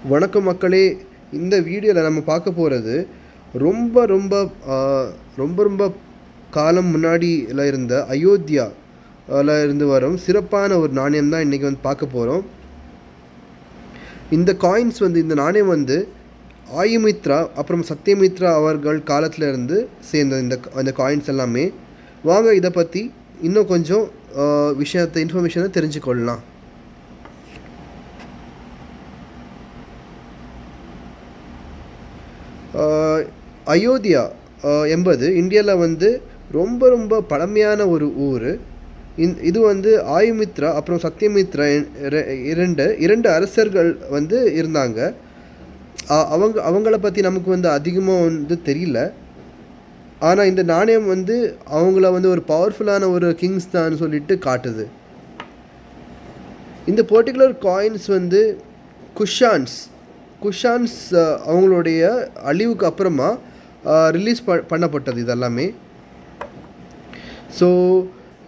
வணக்கம் மக்களே. இந்த வீடியோவில் நம்ம பார்க்க போகிறது ரொம்ப ரொம்ப ரொம்ப ரொம்ப காலம் முன்னாடியில் இருந்த அயோத்தியாவில் இருந்து வரும் சிறப்பான ஒரு நாணயம் தான் இன்றைக்கி வந்து பார்க்க போகிறோம். இந்த காயின்ஸ் வந்து இந்த நாணயம் வந்து ஆயுமித்ரா அப்புறம் சத்யமித்ரா அவர்கள் காலத்தில் இருந்து சேர்ந்த இந்த காயின்ஸ் எல்லாமே. வாங்க இதை பற்றி இன்னும் கொஞ்சம் இன்ஃபர்மேஷனை தெரிஞ்சுக்கொள்ளலாம். அயோத்தியா என்பது இந்தியாவில் வந்து ரொம்ப ரொம்ப பழமையான ஒரு ஊர். இது வந்து ஆயுமித்ரா அப்புறம் சத்யமித்ரா இரண்டு அரசர்கள் வந்து இருந்தாங்க. அவங்கள பற்றி நமக்கு வந்து அதிகமாக வந்து தெரியல. ஆனால் இந்த நாணயம் வந்து அவங்கள வந்து ஒரு பவர்ஃபுல்லான ஒரு கிங்ஸ் தான் சொல்லிட்டு காட்டுது. இந்த பர்டிகுலர் காயின்ஸ் வந்து குஷான்ஸ் அவங்களுடைய அழிவுக்கு அப்புறமா ரிலீஸ் பண்ணப்பட்டது இதெல்லாமே. ஸோ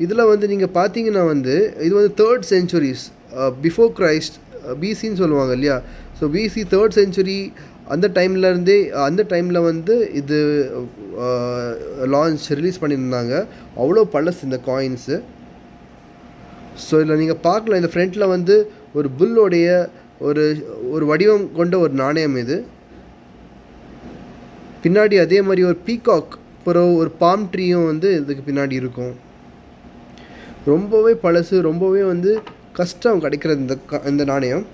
இதில் வந்து நீங்கள் பார்த்தீங்கன்னா வந்து இது வந்து 3rd centuries பிஃபோர் கிரைஸ்ட், பிசின்னு சொல்லுவாங்க இல்லையா. ஸோ பிசி 3rd century அந்த டைமில் வந்து இது ரிலீஸ் பண்ணியிருந்தாங்க. அவ்வளோ பழசு இந்த காயின்ஸு. ஸோ இதில் நீங்கள் பார்க்கலாம், இந்த ஃப்ரண்ட்டில் வந்து ஒரு புல்லோடைய ஒரு வடிவம் கொண்ட ஒரு நாணயம் இது. பின்னாடி அதே மாதிரி ஒரு பீகாக் அப்புறம் ஒரு பாம் ட்ரீயும் வந்து இதுக்கு பின்னாடி இருக்கும். ரொம்பவே பழசு, ரொம்பவே வந்து கஷ்டம் கிடைக்கிறது இந்த நாணயம்.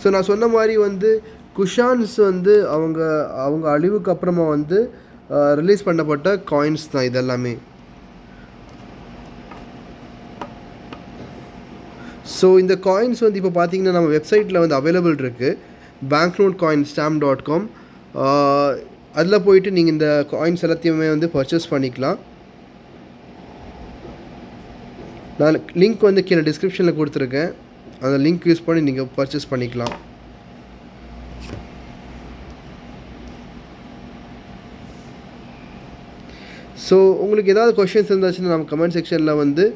ஸோ நான் சொன்ன மாதிரி வந்து குஷான்ஸ் வந்து அவங்க அழிவுக்கு அப்புறமா வந்து ரிலீஸ் பண்ணப்பட்ட காயின்ஸ் தான் இதெல்லாமே. ஸோ இந்த காயின்ஸ் வந்து இப்போ பார்த்தீங்கன்னா நம்ம வெப்சைட்டில் வந்து அவைலபிள் இருக்குது, banknotestamp.com. அதில் போயிட்டு நீங்கள் இந்த காயின்ஸ் எல்லாத்தையுமே வந்து பர்ச்சேஸ் பண்ணிக்கலாம். நான் லிங்க் வந்து கீழே டிஸ்கிரிப்ஷனில் கொடுத்துருக்கேன். அந்த லிங்க் யூஸ் பண்ணி நீங்கள் பர்ச்சேஸ் பண்ணிக்கலாம். ஸோ உங்களுக்கு ஏதாவது கொஷின்ஸ் இருந்துச்சுன்னா நம்ம கமெண்ட் செக்ஷனில் வந்து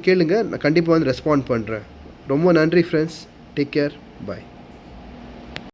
கேளுங்க. நான் கண்டிப்பாக வந்து ரெஸ்பாண்ட் பண்ணுறேன். ரொம்ப நன்றி ஃப்ரெண்ட்ஸ். Take care. பாய்.